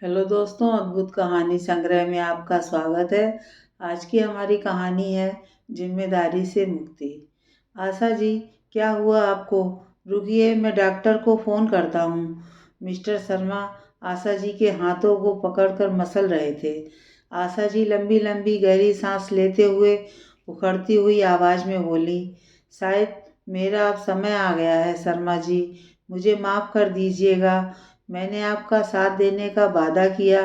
Hello दोस्तों, अद्भुत कहानी संग्रह में आपका स्वागत है। आज की हमारी कहानी है जिम्मेदारी से मुक्ति। आशा जी, क्या हुआ आपको? रुकिए, मैं डॉक्टर को फ़ोन करता हूँ। मिस्टर शर्मा आशा जी के हाथों को पकड़कर मसल रहे थे। आशा जी लंबी लंबी गहरी सांस लेते हुए उखड़ती हुई आवाज़ में बोली, शायद मेरा अब समय आ गया है शर्मा जी, मुझे माफ़ कर दीजिएगा। मैंने आपका साथ देने का वादा किया,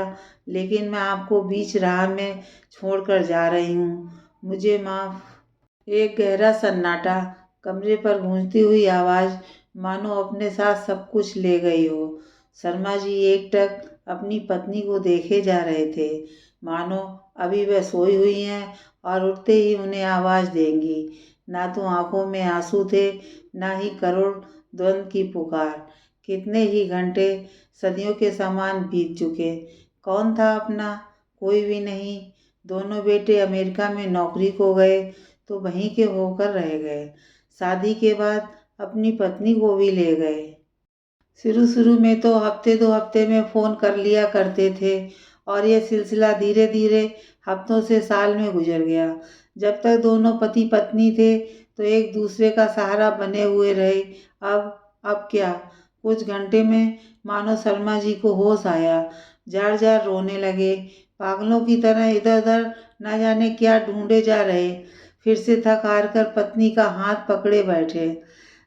लेकिन मैं आपको बीच राह में छोड़कर जा रही हूँ। मुझे माफ़। एक गहरा सन्नाटा, कमरे पर गूंजती हुई आवाज़ मानो अपने साथ सब कुछ ले गई हो। शर्मा जी एकटक अपनी पत्नी को देखे जा रहे थे, मानो अभी वह सोई हुई हैं और उठते ही उन्हें आवाज़ देंगी। ना तो आंखों में आंसू थे, ना ही करुण द्वंद की पुकार। कितने ही घंटे सदियों के समान बीत चुके। कौन था अपना? कोई भी नहीं। दोनों बेटे अमेरिका में नौकरी को गए तो वहीं के होकर रह गए। शादी के बाद अपनी पत्नी को भी ले गए। शुरू शुरू में तो हफ्ते 2 हफ्ते में फ़ोन कर लिया करते थे और ये सिलसिला धीरे धीरे हफ्तों से साल में गुजर गया। जब तक दोनों पति पत्नी थे तो एक दूसरे का सहारा बने हुए रहे। अब क्या? कुछ घंटे में मानो शर्मा जी को होश आया। जार जार रोने लगे, पागलों की तरह इधर उधर न जाने क्या ढूंढे जा रहे। फिर से थक हार कर पत्नी का हाथ पकड़े बैठे।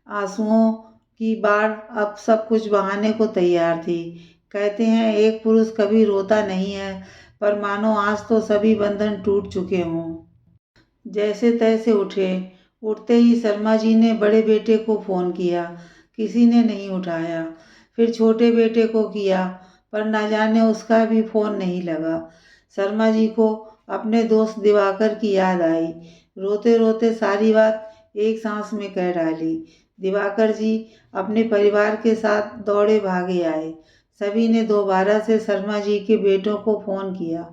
आंसुओं की बाढ़ अब सब कुछ बहाने को तैयार थी। कहते हैं एक पुरुष कभी रोता नहीं है, पर मानो आज तो सभी बंधन टूट चुके हों। जैसे तैसे उठे। उठते ही शर्मा जी ने बड़े बेटे को फ़ोन किया, किसी ने नहीं उठाया। फिर छोटे बेटे को किया, पर न जाने उसका भी फ़ोन नहीं लगा। शर्मा जी को अपने दोस्त दिवाकर की याद आई। रोते रोते सारी बात एक सांस में कह डाली। दिवाकर जी अपने परिवार के साथ दौड़े भागे आए। सभी ने दोबारा से शर्मा जी के बेटों को फ़ोन किया।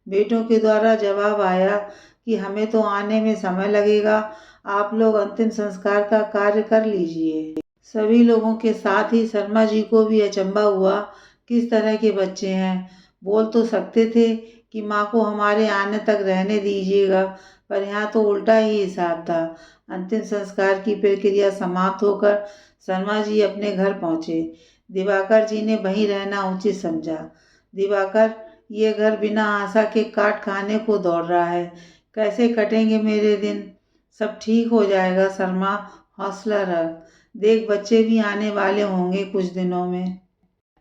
बेटों के द्वारा जवाब आया कि हमें तो आने में समय लगेगा, आप लोग अंतिम संस्कार का कार्य कर लीजिए। सभी लोगों के साथ ही शर्मा जी को भी अचंभा हुआ। किस तरह के बच्चे हैं? बोल तो सकते थे कि माँ को हमारे आने तक रहने दीजिएगा, पर यहाँ तो उल्टा ही हिसाब था। अंतिम संस्कार की प्रक्रिया समाप्त होकर शर्मा जी अपने घर पहुँचे। दिवाकर जी ने वहीं रहना उचित समझा। दिवाकर, ये घर बिना आशा के काट खाने को दौड़ रहा है। कैसे कटेंगे मेरे दिन? सब ठीक हो जाएगा शर्मा, हौसला रख। देख, बच्चे भी आने वाले होंगे कुछ दिनों में।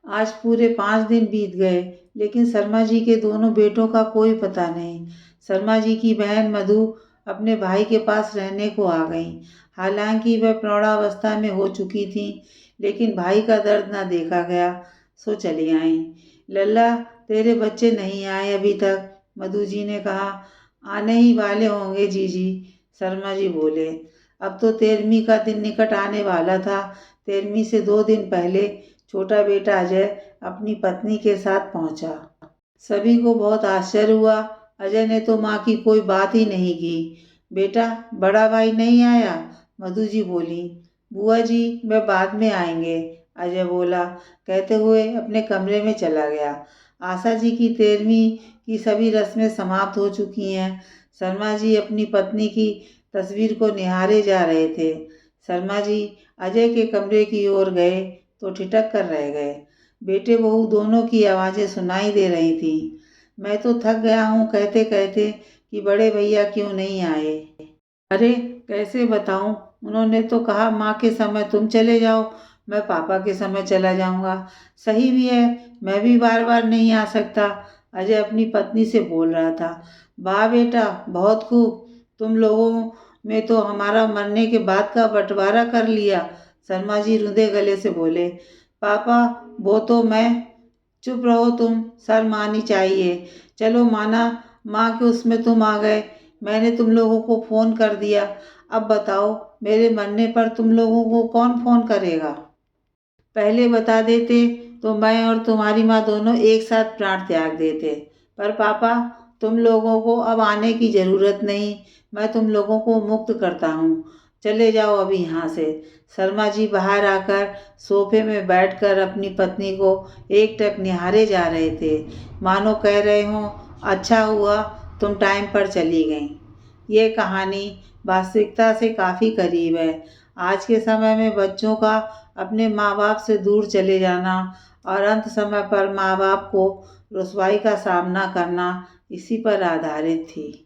आज पूरे 5 दिन बीत गए, लेकिन शर्मा जी के दोनों बेटों का कोई पता नहीं। शर्मा जी की बहन मधु अपने भाई के पास रहने को आ गई। हालांकि वह प्रौढ़ावस्था में हो चुकी थी, लेकिन भाई का दर्द न देखा गया, सो चली आईं। लल्ला, तेरे बच्चे नहीं आए अभी तक, मधु जी ने कहा। आने ही वाले होंगे जीजी, शर्मा जी बोले। अब तो 13वीं का दिन निकट आने वाला था। 13वीं से 2 दिन पहले छोटा बेटा अजय अपनी पत्नी के साथ पहुंचा। सभी को बहुत आश्चर्य हुआ। अजय ने तो माँ की कोई बात ही नहीं की। बेटा, बड़ा भाई नहीं आया? मधु जी बोली। बुआ जी, वह बाद में आएंगे, अजय बोला, कहते हुए अपने कमरे में चला गया। आशा जी की 13वीं की सभी रस्में समाप्त हो चुकी हैं। शर्मा जी अपनी पत्नी की तस्वीर को निहारे जा रहे थे। शर्मा जी अजय के कमरे की ओर गए तो ठिठक कर रह गए। बेटे बहू दोनों की आवाज़ें सुनाई दे रही थीं। मैं तो थक गया हूँ कहते कहते कि बड़े भैया क्यों नहीं आए। अरे, कैसे बताऊँ? उन्होंने तो कहा माँ के समय तुम चले जाओ, मैं पापा के समय चला जाऊँगा। सही भी है, मैं भी बार बार नहीं आ सकता, अजय अपनी पत्नी से बोल रहा था। वाह बेटा, बहुत खूब। तुम लोगों में तो हमारा मरने के बाद का बंटवारा कर लिया, शर्मा जी रुंधे गले से बोले। पापा, वो तो मैं। चुप रहो तुम, शर्म आनी चाहिए। चलो माना, माँ के उसमें तुम आ गए, मैंने तुम लोगों को फ़ोन कर दिया। अब बताओ, मेरे मरने पर तुम लोगों को कौन फ़ोन करेगा? पहले बता देते तो मैं और तुम्हारी माँ दोनों एक साथ प्राण त्याग देते। पर पापा, तुम लोगों को अब आने की ज़रूरत नहीं, मैं तुम लोगों को मुक्त करता हूँ। चले जाओ अभी यहाँ से। शर्मा जी बाहर आकर सोफे में बैठकर अपनी पत्नी को एकटक निहारे जा रहे थे, मानो कह रहे हों, अच्छा हुआ तुम टाइम पर चली गईं। ये कहानी वास्तविकता से काफ़ी करीब है। आज के समय में बच्चों का अपने माँ बाप से दूर चले जाना और अंत समय पर माँ बाप को रुसवाई का सामना करना इसी पर आधारित थी।